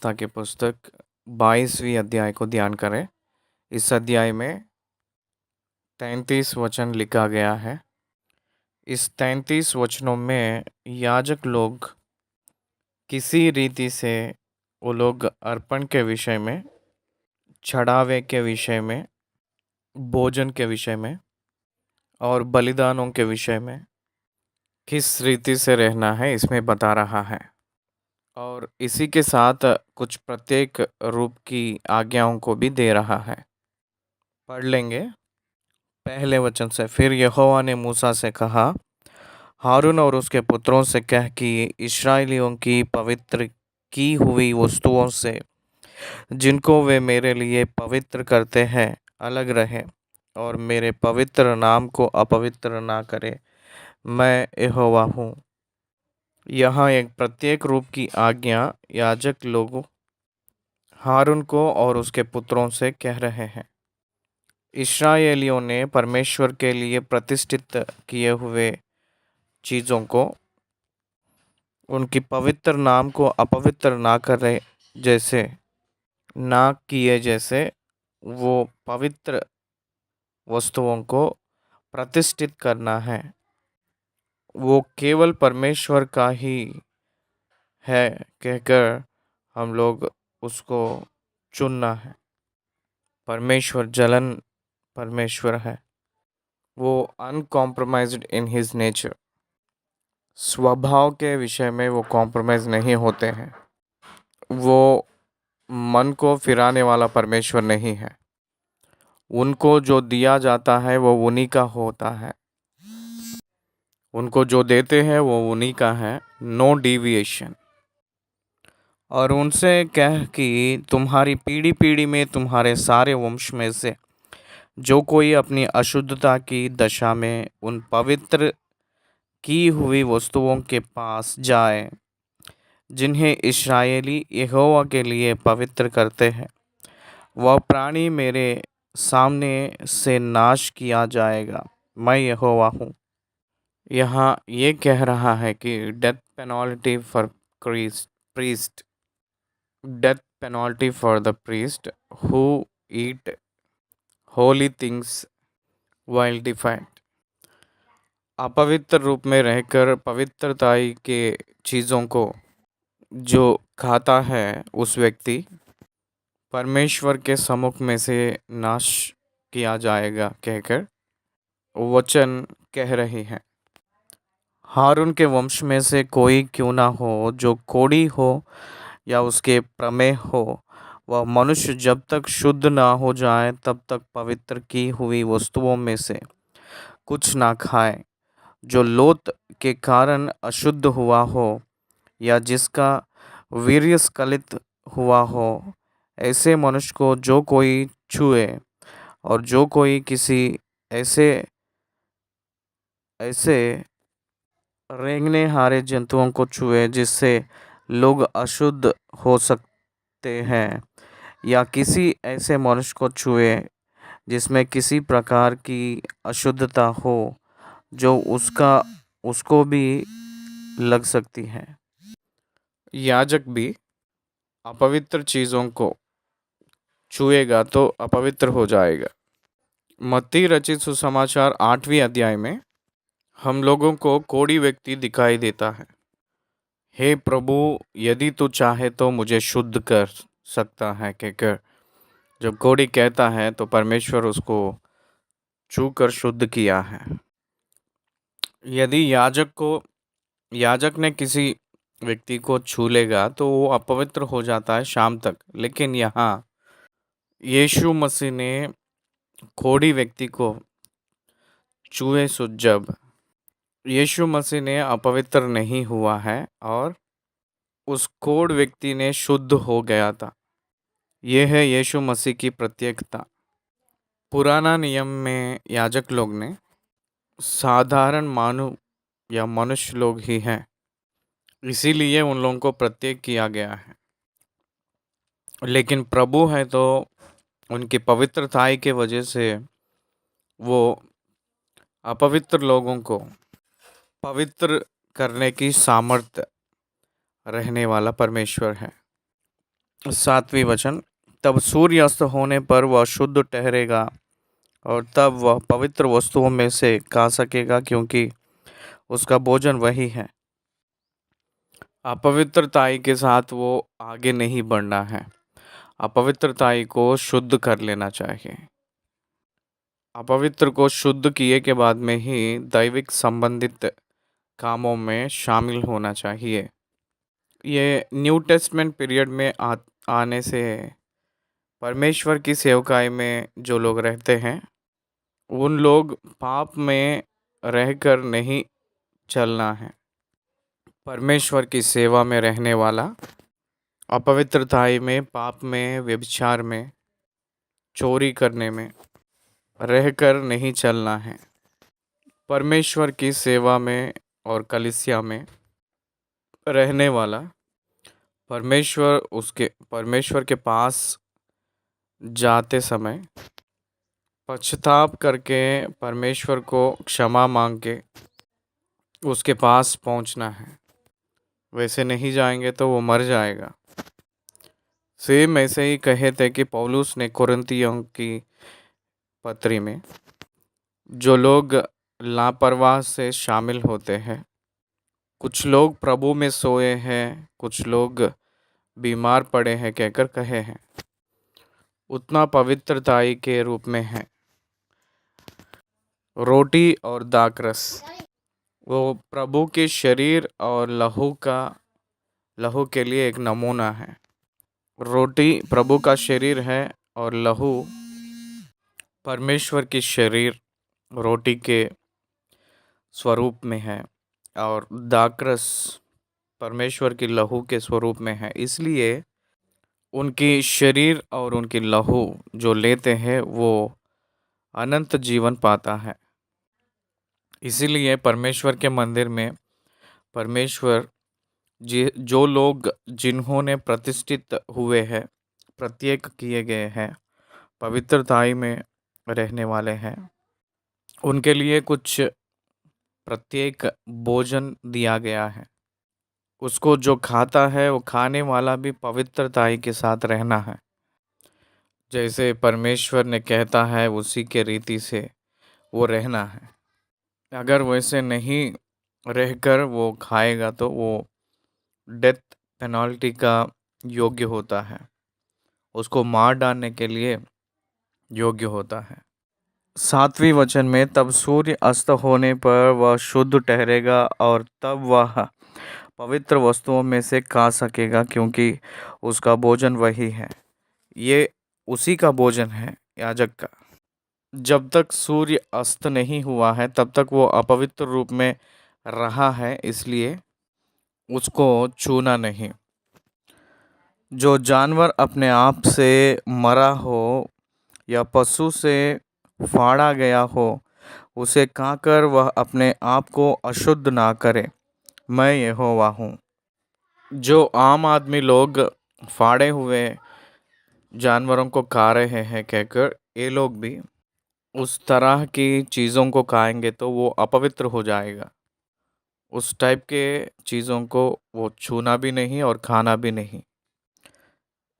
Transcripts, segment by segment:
व्यवस्था की पुस्तक 22वीं अध्याय को ध्यान करें। इस अध्याय में 33 वचन लिखा गया है। इस 33 वचनों में याजक लोग किसी रीति से वो लोग अर्पण के विषय में, चढ़ावे के विषय में, भोजन के विषय में और बलिदानों के विषय में किस रीति से रहना है इसमें बता रहा है। और इसी के साथ कुछ प्रत्येक रूप की आज्ञाओं को भी दे रहा है। पढ़ लेंगे पहले वचन से। फिर यहोवा ने मूसा से कहा, हारून और उसके पुत्रों से कह कि इस्राएलियों की पवित्र की हुई वस्तुओं से जिनको वे मेरे लिए पवित्र करते हैं अलग रहे और मेरे पवित्र नाम को अपवित्र ना करे। मैं यहोवा हूँ। यहाँ एक प्रत्येक रूप की आज्ञा याजक लोगों हारून को और उसके पुत्रों से कह रहे हैं। इस्राएलियों ने परमेश्वर के लिए प्रतिष्ठित किए हुए चीज़ों को, उनकी पवित्र नाम को अपवित्र ना करे जैसे ना किए जैसे वो पवित्र वस्तुओं को प्रतिष्ठित करना है। वो केवल परमेश्वर का ही है कहकर हम लोग उसको चुनना है। परमेश्वर जलन परमेश्वर है। वो अनकॉम्प्रोमाइज्ड इन हिज नेचर। स्वभाव के विषय में वो कॉम्प्रोमाइज़ नहीं होते हैं। वो मन को फिराने वाला परमेश्वर नहीं है। उनको जो दिया जाता है वो उन्हीं का होता है। उनको जो देते हैं वो उन्हीं का है, नो डिविएशन। और उनसे कह कि तुम्हारी पीढ़ी पीढ़ी में तुम्हारे सारे वंश में से जो कोई अपनी अशुद्धता की दशा में उन पवित्र की हुई वस्तुओं के पास जाए जिन्हें इस्राएली यहोवा के लिए पवित्र करते हैं, वह प्राणी मेरे सामने से नाश किया जाएगा। मैं यहोवा हूँ। यहाँ ये कह रहा है कि death penalty for priest, death penalty for the priest who eat Holi things while defined. अपवित्र रूप में रहकर पवित्रताई के चीज़ों को जो खाता है उस व्यक्ति परमेश्वर के सम्मुख में से नाश किया जाएगा कहकर वचन कह रही है। हारून के वंश में से कोई क्यों ना हो जो कोढ़ी हो या उसके प्रमेह हो, वह मनुष्य जब तक शुद्ध ना हो जाए तब तक पवित्र की हुई वस्तुओं में से कुछ ना खाए। जो लोथ के कारण अशुद्ध हुआ हो या जिसका वीर्य स्खलित हुआ हो, ऐसे मनुष्य को जो कोई छुए और जो कोई किसी ऐसे ऐसे रेंगने हारे जंतुओं को छुए जिससे लोग अशुद्ध हो सकते हैं, या किसी ऐसे मनुष्य को छुए जिसमें किसी प्रकार की अशुद्धता हो जो उसको भी लग सकती है, याजक भी अपवित्र चीज़ों को छुएगा तो अपवित्र हो जाएगा। मत्ती रचित सुसमाचार 8वीं अध्याय में हम लोगों को कोढ़ी व्यक्ति दिखाई देता है। हे प्रभु, यदि तू चाहे तो मुझे शुद्ध कर सकता है कहकर जब कोढ़ी कहता है तो परमेश्वर उसको छू कर शुद्ध किया है। यदि याजक ने किसी व्यक्ति को छू लेगा तो वो अपवित्र हो जाता है शाम तक। लेकिन यहाँ यीशु मसीह ने कोढ़ी व्यक्ति को छुए सो जब यीशु मसीह ने अपवित्र नहीं हुआ है और उस कोढ़ व्यक्ति ने शुद्ध हो गया था। यह है यीशु मसीह की प्रत्यक्षता। पुराना नियम में याजक लोग ने साधारण मानव या मनुष्य लोग ही हैं, इसीलिए उन लोगों को प्रत्येक किया गया है। लेकिन प्रभु है तो उनकी पवित्रताई के वजह से वो अपवित्र लोगों को पवित्र करने की सामर्थ्य रहने वाला परमेश्वर है। सातवीं वचन, तब सूर्य अस्त होने पर वह शुद्ध ठहरेगा और तब वह पवित्र वस्तुओं में से खा सकेगा, क्योंकि उसका भोजन वही है। अपवित्रताई के साथ वो आगे नहीं बढ़ना है। अपवित्रताई को शुद्ध कर लेना चाहिए। अपवित्र को शुद्ध किए के बाद में ही दैविक संबंधित कामों में शामिल होना चाहिए। ये न्यू टेस्टमेंट पीरियड में आने से परमेश्वर की सेवकाई में जो लोग रहते हैं, उन लोग पाप में रहकर नहीं चलना है। परमेश्वर की सेवा में रहने वाला अपवित्रताई में, पाप में, व्यभिचार में, चोरी करने में रहकर नहीं चलना है। परमेश्वर की सेवा में और कलीसिया में रहने वाला परमेश्वर के पास जाते समय पश्चाताप करके परमेश्वर को क्षमा मांग के उसके पास पहुंचना है। वैसे नहीं जाएंगे तो वो मर जाएगा। सेम ऐसे ही कहे थे कि पौलुस ने कुरिन्थियों की पत्री में, जो लोग लापरवाह से शामिल होते हैं, कुछ लोग प्रभु में सोए हैं, कुछ लोग बीमार पड़े हैं कहकर कहे हैं, उतना पवित्रताई के रूप में है। रोटी और दाखरस वो प्रभु के शरीर और लहू के लिए एक नमूना है। रोटी प्रभु का शरीर है और लहू परमेश्वर की शरीर रोटी के स्वरूप में है, और दाखरस परमेश्वर की लहू के स्वरूप में है। इसलिए उनकी शरीर और उनकी लहू जो लेते हैं वो अनंत जीवन पाता है। इसीलिए परमेश्वर के मंदिर में परमेश्वर जो लोग जिन्होंने प्रतिष्ठित हुए हैं, प्रत्येक किए गए हैं, पवित्रताई में रहने वाले हैं, उनके लिए कुछ प्रत्येक भोजन दिया गया है। उसको जो खाता है वो खाने वाला भी पवित्रताई के साथ रहना है। जैसे परमेश्वर ने कहता है उसी के रीति से वो रहना है। अगर वैसे नहीं रहकर वो खाएगा तो वो डेथ पेनल्टी का योग्य होता है, उसको मार डालने के लिए योग्य होता है। सातवीं वचन में, तब सूर्य अस्त होने पर वह शुद्ध ठहरेगा और तब वह पवित्र वस्तुओं में से खा सकेगा, क्योंकि उसका भोजन वही है। ये उसी का भोजन है, याजक का। जब तक सूर्य अस्त नहीं हुआ है तब तक वो अपवित्र रूप में रहा है, इसलिए उसको छूना नहीं। जो जानवर अपने आप से मरा हो या पशु से फाड़ा गया हो, उसे खाकर वह अपने आप को अशुद्ध ना करे। मैं यहोवा हूँ। जो आम आदमी लोग फाड़े हुए जानवरों को खा रहे हैं कहकर, ये लोग भी उस तरह की चीज़ों को खाएंगे तो वो अपवित्र हो जाएगा। उस टाइप के चीज़ों को वो छूना भी नहीं और खाना भी नहीं।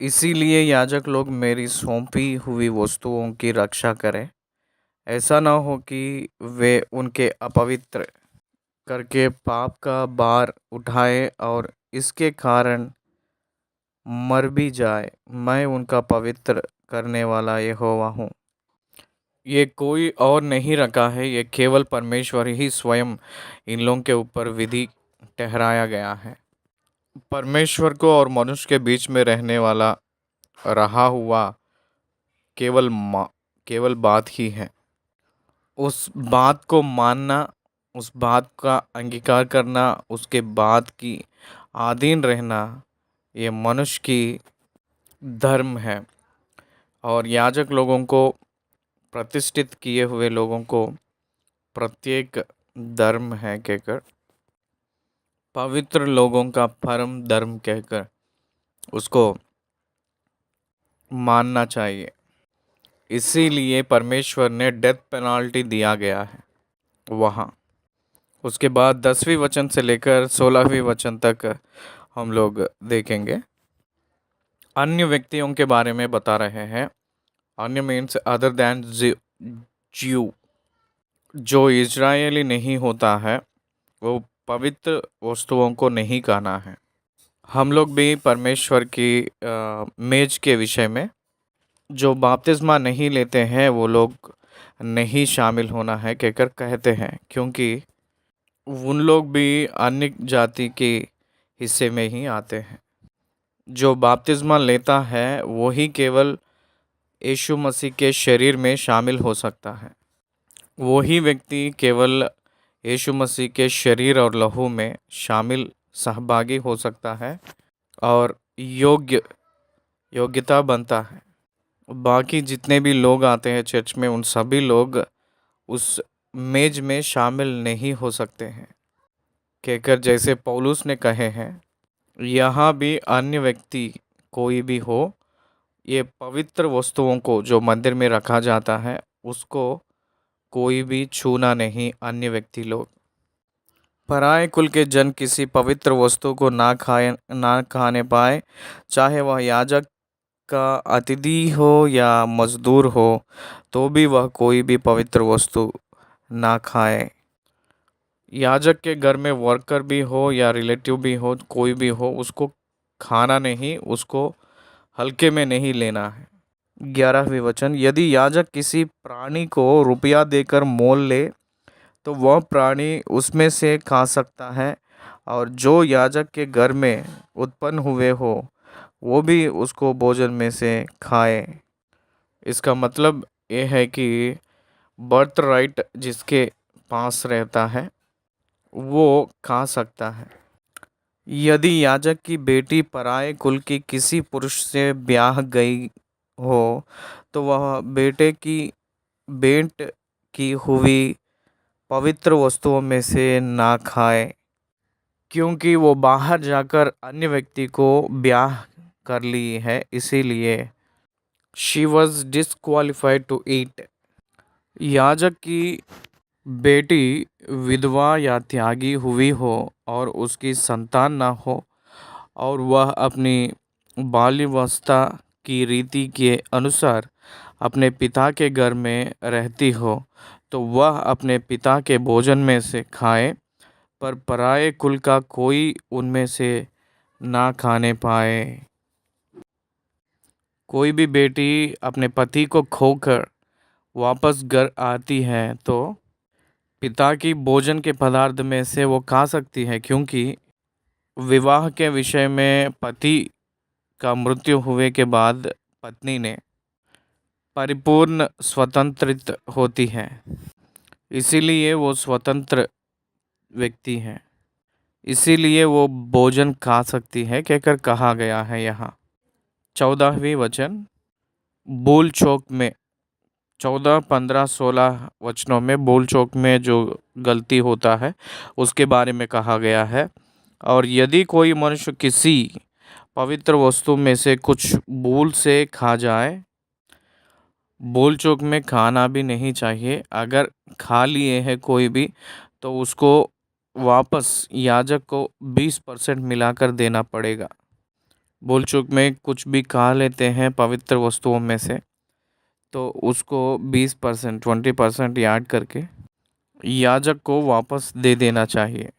इसीलिए याजक लोग मेरी सौंपी हुई वस्तुओं की रक्षा करें। ऐसा ना हो कि वे उनके अपवित्र करके पाप का भार उठाए और इसके कारण मर भी जाए। मैं उनका पवित्र करने वाला यहोवा हूँ। ये कोई और नहीं रखा है, ये केवल परमेश्वर ही स्वयं इन लोगों के ऊपर विधि ठहराया गया है। परमेश्वर को और मनुष्य के बीच में रहने वाला रहा हुआ केवल बात ही है। उस बात को मानना, उस बात का अंगीकार करना, उसके बात की अधीन रहना, ये मनुष्य की धर्म है। और याजक लोगों को, प्रतिष्ठित किए हुए लोगों को प्रत्येक धर्म है कहकर, पवित्र लोगों का परम धर्म कहकर उसको मानना चाहिए। इसीलिए परमेश्वर ने डेथ पेनाल्टी दिया गया है वहाँ। उसके बाद 10वीं वचन से लेकर 16वीं वचन तक हम लोग देखेंगे। अन्य व्यक्तियों के बारे में बता रहे हैं। अन्य मीन्स अदर दैन ज्यू। जो इजरायली नहीं होता है वो पवित्र वस्तुओं को नहीं खाना है। हम लोग भी परमेश्वर की मेज के विषय में जो बपतिस्मा नहीं लेते हैं वो लोग नहीं शामिल होना है कहकर कहते हैं, क्योंकि उन लोग भी अन्य जाति के हिस्से में ही आते हैं। जो बपतिस्मा लेता है वही केवल यीशु मसीह के शरीर में शामिल हो सकता है। वही व्यक्ति केवल यीशु मसीह के शरीर और लहू में शामिल सहभागी हो सकता है और योग्यता बनता है। बाकी जितने भी लोग आते हैं चर्च में उन सभी लोग उस मेज में शामिल नहीं हो सकते हैं कहकर जैसे पौलुस ने कहे हैं, यहाँ भी अन्य व्यक्ति कोई भी हो, ये पवित्र वस्तुओं को जो मंदिर में रखा जाता है उसको कोई भी छूना नहीं। अन्य व्यक्ति लोग, पराये कुल के जन किसी पवित्र वस्तु को ना खाने पाए, चाहे वह याजक का अतिथि हो या मजदूर हो, तो भी वह कोई भी पवित्र वस्तु ना खाए। याजक के घर में वर्कर भी हो या रिलेटिव भी हो, कोई भी हो, उसको खाना नहीं, उसको हल्के में नहीं लेना है। 11वें वचन, यदि याजक किसी प्राणी को रुपया देकर मोल ले तो वह प्राणी उसमें से खा सकता है, और जो याजक के घर में उत्पन्न हुए हो वो भी उसको भोजन में से खाए। इसका मतलब ये है कि बर्थ राइट जिसके पास रहता है वो खा सकता है। यदि याजक की बेटी पराये कुल की किसी पुरुष से ब्याह गई हो तो वह भेंट की हुई पवित्र वस्तुओं में से ना खाए, क्योंकि वो बाहर जाकर अन्य व्यक्ति को ब्याह कर ली है, इसीलिए she was disqualified to eat. याजक की बेटी विधवा या त्यागी हुई हो और उसकी संतान ना हो और वह अपनी बाल्यावस्था की रीति के अनुसार अपने पिता के घर में रहती हो तो वह अपने पिता के भोजन में से खाए, पर पराये कुल का कोई उनमें से ना खाने पाए। कोई भी बेटी अपने पति को खोकर वापस घर आती है तो पिता की भोजन के पदार्थ में से वो खा सकती है, क्योंकि विवाह के विषय में पति का मृत्यु हुए के बाद पत्नी ने परिपूर्ण स्वतंत्रित होती है, इसीलिए वो स्वतंत्र व्यक्ति है, इसीलिए वो भोजन खा सकती है कहकर कहा गया है। यहाँ 14वें वचन, बोल चौक में 14, 15, 16 वचनों में बोल चौक में जो गलती होता है उसके बारे में कहा गया है। और यदि कोई मनुष्य किसी पवित्र वस्तु में से कुछ भूल से खा जाए, बोल चौक में खाना भी नहीं चाहिए। अगर खा लिए है कोई भी तो उसको वापस याजक को 20% मिलाकर देना पड़ेगा। बोल चौक में कुछ भी खा लेते हैं पवित्र वस्तुओं में से तो उसको 20%, 20% ऐड करके याजक को वापस दे देना चाहिए।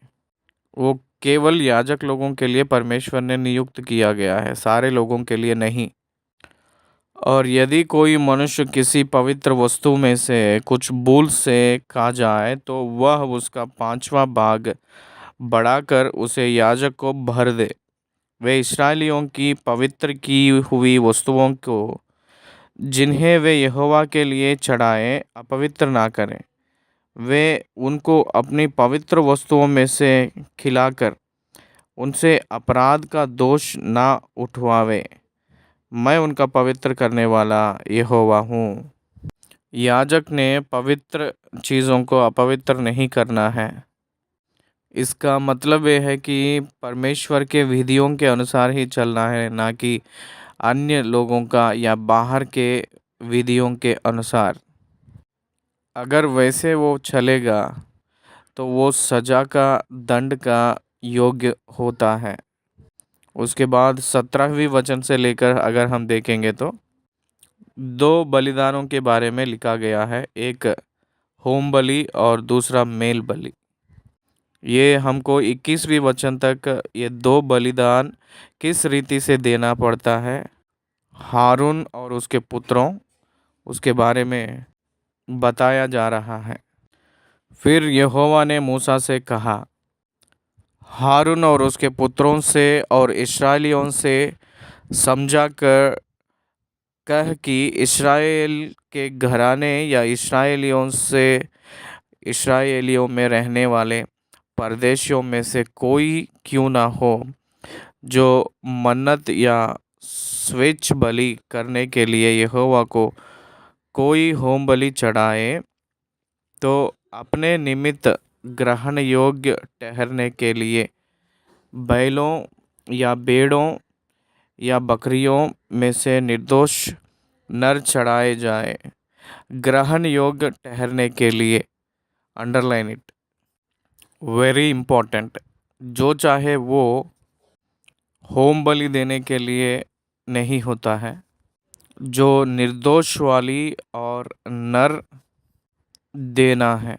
वो केवल याजक लोगों के लिए परमेश्वर ने नियुक्त किया गया है, सारे लोगों के लिए नहीं। और यदि कोई मनुष्य किसी पवित्र वस्तु में से कुछ भूल से खा जाए तो वह उसका 5वां भाग बढ़ाकर उसे याजक को भर दे। वे इस्राएलियों की पवित्र की हुई वस्तुओं को जिन्हें वे यहोवा के लिए चढ़ाएं अपवित्र ना करें। वे उनको अपनी पवित्र वस्तुओं में से खिलाकर उनसे अपराध का दोष ना उठवावे। मैं उनका पवित्र करने वाला यहोवा हूँ। याजक ने पवित्र चीज़ों को अपवित्र नहीं करना है। इसका मतलब यह है कि परमेश्वर के विधियों के अनुसार ही चलना है, ना कि अन्य लोगों का या बाहर के विधियों के अनुसार। अगर वैसे वो चलेगा तो वो सज़ा का, दंड का योग्य होता है। उसके बाद 17वीं वचन से लेकर अगर हम देखेंगे तो 2 बलिदानों के बारे में लिखा गया है, एक होम बलि और दूसरा मेल बलि। ये हमको 21वीं वचन तक ये 2 बलिदान किस रीति से देना पड़ता है, हारून और उसके पुत्रों, उसके बारे में बताया जा रहा है। फिर यहोवा ने मूसा से कहा, हारून और उसके पुत्रों से और इस्राएलियों से समझा कर कह कि इस्राएल के घराने या इस्राएलियों में रहने वाले परदेशियों में से कोई क्यों ना हो जो मन्नत या स्वेच्छ बलि करने के लिए यहोवा को कोई होम बलि चढ़ाए, तो अपने निमित्त ग्रहण योग्य ठहरने के लिए बैलों या भेड़ों या बकरियों में से निर्दोष नर चढ़ाए जाए। ग्रहण योग्य ठहरने के लिए, अंडरलाइन इट, वेरी इम्पोर्टेंट, जो चाहे वो होम बलि देने के लिए नहीं होता है। जो निर्दोष वाली और नर देना है।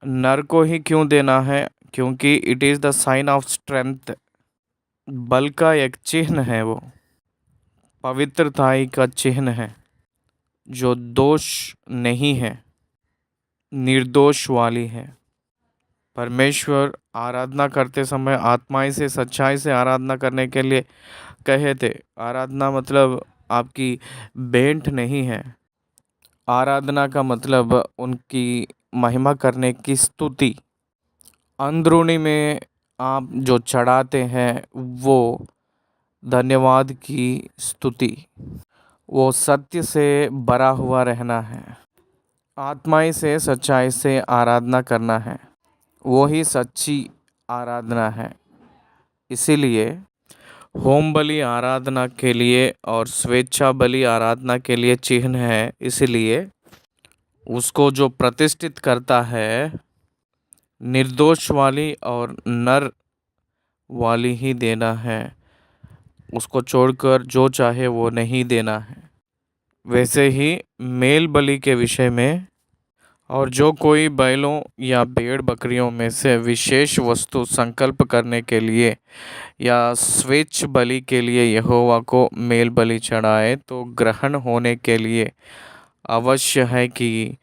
नर को ही क्यों देना है? क्योंकि it is the sign of strength, बल का एक चिन्ह है, वो पवित्रताई का चिन्ह है, जो दोष नहीं है, निर्दोष वाली है। परमेश्वर आराधना करते समय आत्माई से सच्चाई से आराधना करने के लिए कहे थे। आराधना मतलब आपकी भेंट नहीं है। आराधना का मतलब उनकी महिमा करने की स्तुति। अंदरूनी में आप जो चढ़ाते हैं वो धन्यवाद की स्तुति, वो सत्य से भरा हुआ रहना है, आत्माई से सच्चाई से आराधना करना है, वो ही सच्ची आराधना है। इसीलिए होम बलि आराधना के लिए और स्वेच्छा बलि आराधना के लिए चिन्ह है। इसलिए उसको जो प्रतिष्ठित करता है, निर्दोष वाली और नर वाली ही देना है, उसको छोड़कर जो चाहे वो नहीं देना है। वैसे ही मेल बलि के विषय में, और जो कोई बैलों या भेड़ बकरियों में से विशेष वस्तु संकल्प करने के लिए या स्वेच्छ बलि के लिए यहोवा को मेल बलि चढ़ाए, तो ग्रहण होने के लिए अवश्य है कि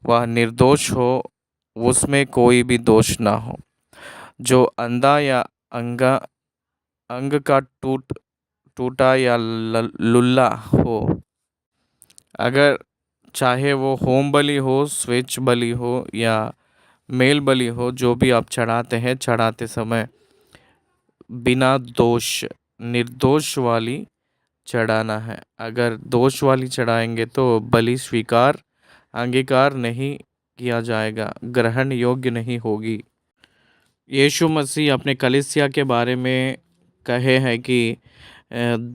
वह निर्दोष हो, उसमें कोई भी दोष ना हो। जो अंधा या अंग का टूटा या लुल्ला हो, अगर चाहे वो होम बलि हो, स्वेच्छ बलि हो या मेल बलि हो, जो भी आप चढ़ाते हैं, चढ़ाते समय बिना दोष, निर्दोष वाली चढ़ाना है। अगर दोष वाली चढ़ाएंगे तो बलि अंगीकार नहीं किया जाएगा, ग्रहण योग्य नहीं होगी। यीशु मसीह अपने कलीसिया के बारे में कहे हैं कि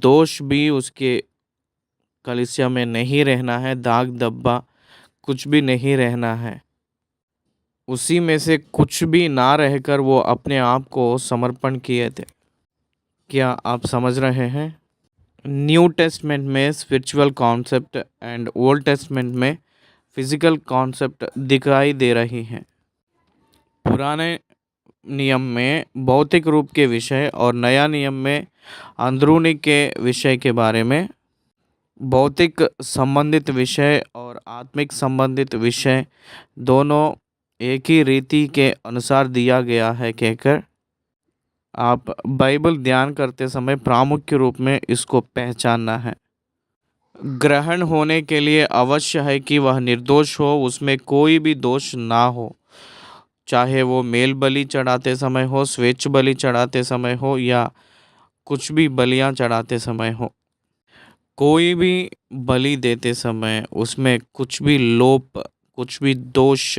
दोष भी उसके कलीसिया में नहीं रहना है, दाग धब्बा कुछ भी नहीं रहना है। उसी में से कुछ भी ना रहकर वो अपने आप को समर्पण किए थे। क्या आप समझ रहे हैं? न्यू टेस्टमेंट में spiritual concept and old testament में फिजिकल कॉन्सेप्ट दिखाई दे रही हैं। पुराने नियम में भौतिक रूप के विषय और नया नियम में अंदरूनी के विषय के बारे में, भौतिक संबंधित विषय और आत्मिक संबंधित विषय दोनों एक ही रीति के अनुसार दिया गया है कहकर आप बाइबल ध्यान करते समय प्रामुख्य रूप में इसको पहचानना है। ग्रहण होने के लिए अवश्य है कि वह निर्दोष हो, उसमें कोई भी दोष ना हो, चाहे वो मेल बलि चढ़ाते समय हो, स्वेच्छ बलि चढ़ाते समय हो या कुछ भी बलियां चढ़ाते समय हो। कोई भी बलि देते समय उसमें कुछ भी लोप, कुछ भी दोष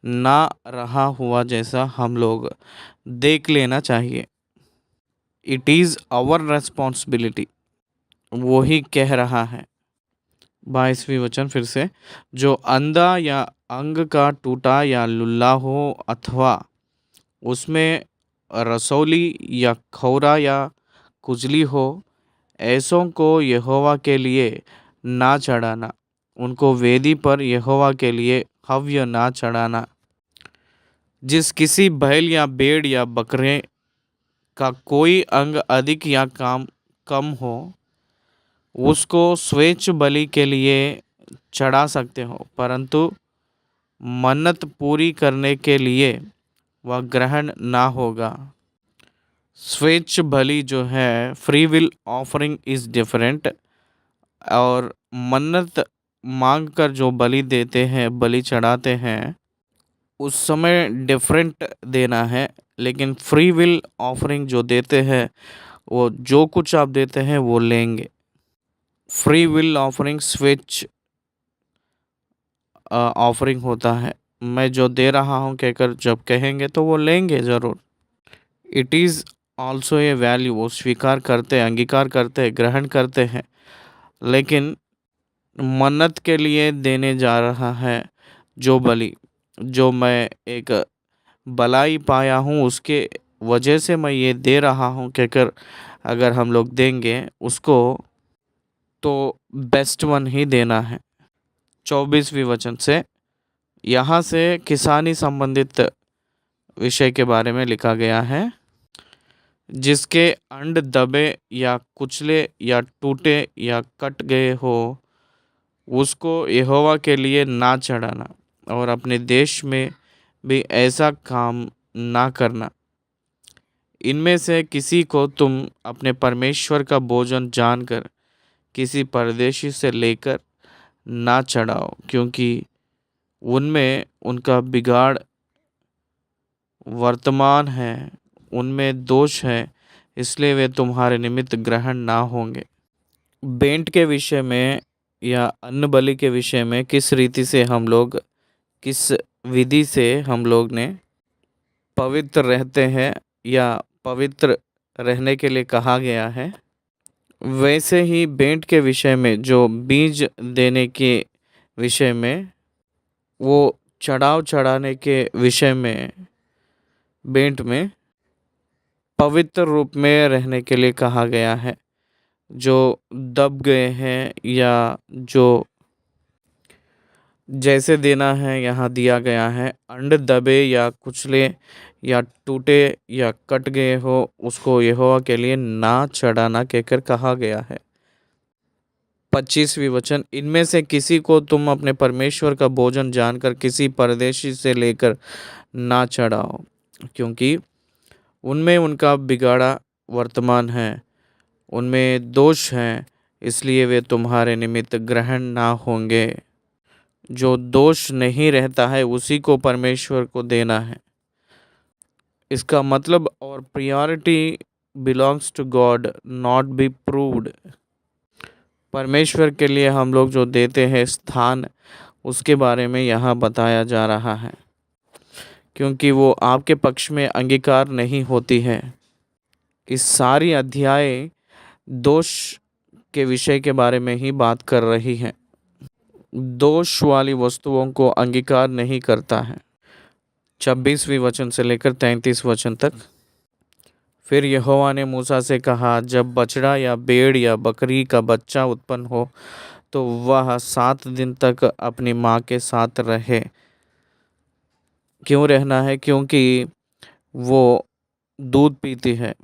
ना रहा हुआ जैसा हम लोग देख लेना चाहिए। इट इज़ आवर रेस्पॉन्सिबिलिटी, वो ही कह रहा है। 22वीं वचन फिर से, जो अंधा या अंग का टूटा या लुल्ला हो, अथवा उसमें रसौली या खौरा या खुजली हो, ऐसों को यहोवा के लिए ना चढ़ाना, उनको वेदी पर यहोवा के लिए हव्य ना चढ़ाना। जिस किसी बैल या भेड़ या बकरे का कोई अंग अधिक या कम हो, उसको स्वेच्छ बलि के लिए चढ़ा सकते हो, परंतु मन्नत पूरी करने के लिए वह ग्रहण ना होगा। स्वेच्छ बलि जो है, free will offering is different, और मन्नत मांग कर जो बलि देते हैं, बलि चढ़ाते हैं, उस समय डिफरेंट देना है। लेकिन फ्री विल ऑफरिंग जो देते हैं, वो जो कुछ आप देते हैं वो लेंगे। फ्री विल ऑफरिंग स्वेच्छ ऑफरिंग होता है। मैं जो दे रहा हूँ कहकर जब कहेंगे तो वो लेंगे ज़रूर। It is also a value, वो स्वीकार करते हैं, अंगीकार करते हैं, ग्रहण करते हैं। लेकिन मन्नत के लिए देने जा रहा है जो बलि, जो मैं एक भलाई पाया हूँ उसके वजह से मैं ये दे रहा हूँ कहकर अगर हम लोग देंगे उसको, तो बेस्ट वन ही देना है। 24वीं वचन से, यहाँ से किसानी संबंधित विषय के बारे में लिखा गया है। जिसके अंड दबे या कुचले या टूटे या कट गए हो, उसको यहोवा के लिए ना चढ़ाना, और अपने देश में भी ऐसा काम ना करना। इनमें से किसी को तुम अपने परमेश्वर का भोजन जानकर किसी परदेशी से लेकर ना चढ़ाओ, क्योंकि उनमें उनका बिगाड़ वर्तमान है, उनमें दोष है, इसलिए वे तुम्हारे निमित्त ग्रहण ना होंगे। बेंट के विषय में या अन्न बलि के विषय में किस रीति से हम लोग, किस विधि से हम लोग ने पवित्र रहते हैं या पवित्र रहने के लिए कहा गया है, वैसे ही बेंट के विषय में जो बीज देने के विषय में, वो चढ़ाव चढ़ाने के विषय में, बेंट में पवित्र रूप में रहने के लिए कहा गया है। जो दब गए हैं या जो जैसे देना है यहाँ दिया गया है, अंड दबे या कुचले या टूटे या कट गए हो, उसको यहोवा के लिए ना चढ़ाना कहकर कहा गया है। 25वीं वचन, इनमें से किसी को तुम अपने परमेश्वर का भोजन जानकर किसी परदेशी से लेकर ना चढ़ाओ, क्योंकि उनमें उनका बिगाड़ा वर्तमान है, उनमें दोष हैं, इसलिए वे तुम्हारे निमित्त ग्रहण ना होंगे। जो दोष नहीं रहता है उसी को परमेश्वर को देना है। इसका मतलब, और priority belongs to God, not be proved. परमेश्वर के लिए हम लोग जो देते हैं स्थान, उसके बारे में यहाँ बताया जा रहा है, क्योंकि वो आपके पक्ष में अंगीकार नहीं होती है। इस सारी अध्याय दोष के विषय के बारे में ही बात कर रही है। दोष वाली वस्तुओं को अंगीकार नहीं करता है। 26वीं वचन से लेकर 33 वचन तक। फिर यहोवा ने मूसा से कहा, जब बछड़ा या भेड़ या बकरी का बच्चा उत्पन्न हो तो वह 7 दिन तक अपनी माँ के साथ रहे। क्यों रहना है? क्योंकि वो दूध पीती है,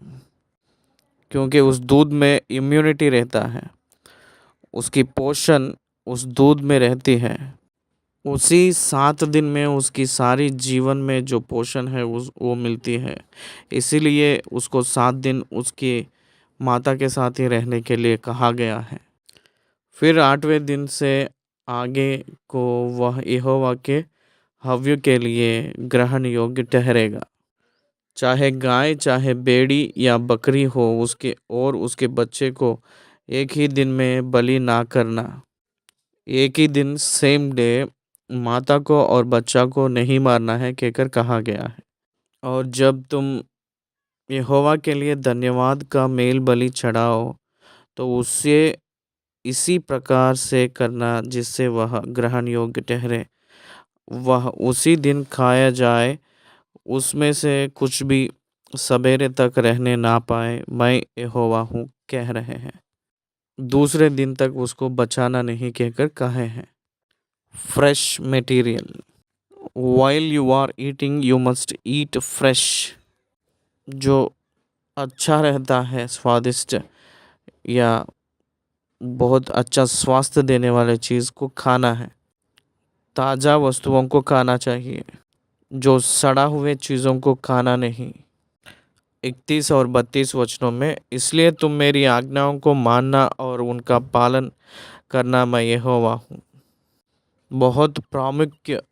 क्योंकि उस दूध में इम्यूनिटी रहता है, उसकी पोषण उस दूध में रहती है। उसी 7 दिन में उसकी सारी जीवन में जो पोषण है वो मिलती है। इसीलिए उसको 7 दिन उसकी माता के साथ ही रहने के लिए कहा गया है। फिर 8वें दिन से आगे को वह यहोवा के हव्य के लिए ग्रहण योग्य ठहरेगा। चाहे गाय, चाहे भेड़ी या बकरी हो, उसके और उसके बच्चे को एक ही दिन में बलि ना करना। एक ही दिन, सेम डे, माता को और बच्चा को नहीं मारना है कहकर कहा गया है। और जब तुम यहोवा के लिए धन्यवाद का मेल बलि चढ़ाओ तो उससे इसी प्रकार से करना जिससे वह ग्रहण योग्य ठहरे। वह उसी दिन खाया जाए, उसमें से कुछ भी सवेरे तक रहने ना पाए, मैं यहोवा हूँ कह रहे हैं। दूसरे दिन तक उसको बचाना नहीं कहकर कहे हैं। Fresh material, while you are eating you must eat fresh. जो अच्छा रहता है, स्वादिष्ट या बहुत अच्छा स्वास्थ्य देने वाले चीज़ को खाना है, ताज़ा वस्तुओं को खाना चाहिए, जो सड़ा हुए चीज़ों को खाना नहीं। 31 और 32 वचनों में, इसलिए तुम मेरी आज्ञाओं को मानना और उनका पालन करना, मैं यहोवा हूँ। बहुत प्रामुख्य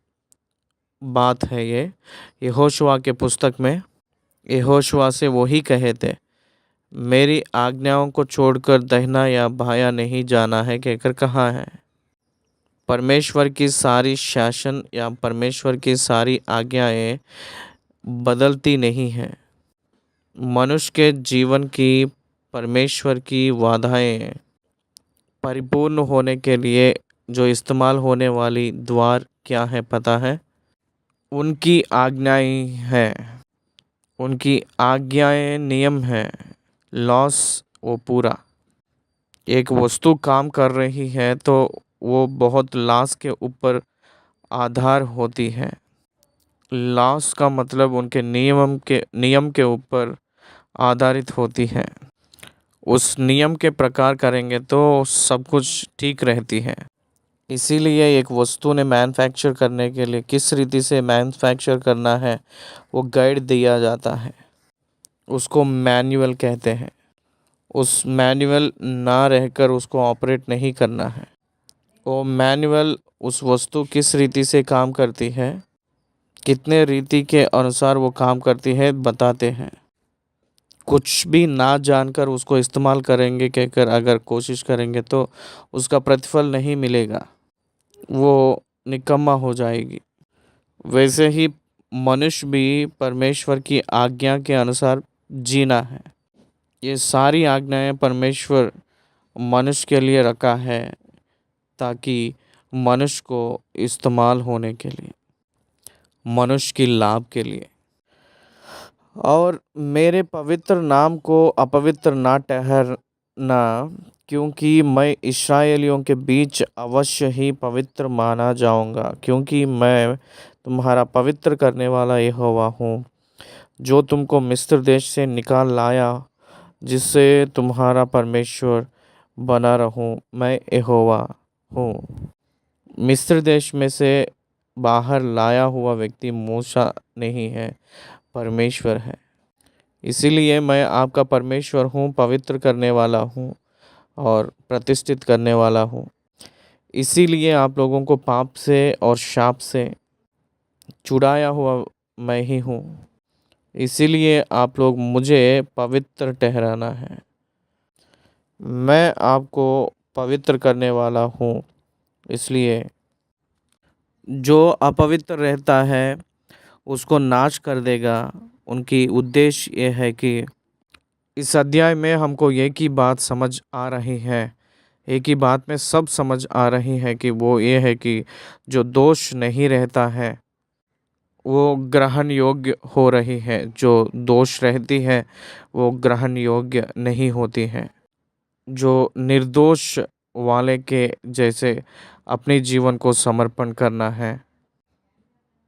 बात है ये। यहोशुआ के पुस्तक में यहोशुआ से वही कहे थे, मेरी आज्ञाओं को छोड़कर दहिना या बायां नहीं जाना है कहकर कहा है। परमेश्वर की सारी शासन या परमेश्वर की सारी आज्ञाएं बदलती नहीं हैं। मनुष्य के जीवन की परमेश्वर की वादाएं परिपूर्ण होने के लिए जो इस्तेमाल होने वाली द्वार क्या है पता है? उनकी आज्ञाएं हैं, उनकी आज्ञाएं नियम हैं। लॉस वो पूरा एक वस्तु काम कर रही है तो वो बहुत लॉस के ऊपर आधार होती है। लॉस का मतलब उनके नियम के ऊपर आधारित होती है। उस नियम के प्रकार करेंगे तो सब कुछ ठीक रहती है। इसीलिए एक वस्तु ने मैन्युफैक्चर करने के लिए किस रीति से मैन्युफैक्चर करना है वो गाइड दिया जाता है, उसको मैनुअल कहते हैं। उस मैनुअल ना रहकर उसको ऑपरेट नहीं करना है। वो मैनुअल उस वस्तु किस रीति से काम करती है, कितने रीति के अनुसार वो काम करती है बताते हैं। कुछ भी ना जानकर उसको इस्तेमाल करेंगे कहकर अगर कोशिश करेंगे तो उसका प्रतिफल नहीं मिलेगा, वो निकम्मा हो जाएगी। वैसे ही मनुष्य भी परमेश्वर की आज्ञा के अनुसार जीना है। ये सारी आज्ञाएं परमेश्वर मनुष्य के लिए रखा है ताकि मनुष्य को इस्तेमाल होने के लिए, मनुष्य की लाभ के लिए। और मेरे पवित्र नाम को अपवित्र ना ठहरना, क्योंकि मैं इस्राएलियों के बीच अवश्य ही पवित्र माना जाऊंगा, क्योंकि मैं तुम्हारा पवित्र करने वाला यहोवा हूँ, जो तुमको मिस्र देश से निकाल लाया, जिससे तुम्हारा परमेश्वर बना रहूं। मैं यहोवा हूँ। मिस्र देश में से बाहर लाया हुआ व्यक्ति मूसा नहीं है, परमेश्वर है। इसीलिए मैं आपका परमेश्वर हूँ, पवित्र करने वाला हूँ और प्रतिष्ठित करने वाला हूँ। इसीलिए आप लोगों को पाप से और शाप से छुड़ाया हुआ मैं ही हूँ। इसीलिए आप लोग मुझे पवित्र ठहराना है। मैं आपको पवित्र करने वाला हूँ। इसलिए जो अपवित्र रहता है उसको नाश कर देगा। उनकी उद्देश्य ये है कि इस अध्याय में हमको एक ही बात समझ आ रही है, एक ही बात में सब समझ आ रही है कि वो ये है कि जो दोष नहीं रहता है वो ग्रहण योग्य हो रही है, जो दोष रहती है वो ग्रहण योग्य नहीं होती है। जो निर्दोष वाले के जैसे अपने जीवन को समर्पण करना है।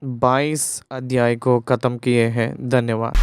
22 अध्याय को ख़त्म किए हैं। धन्यवाद।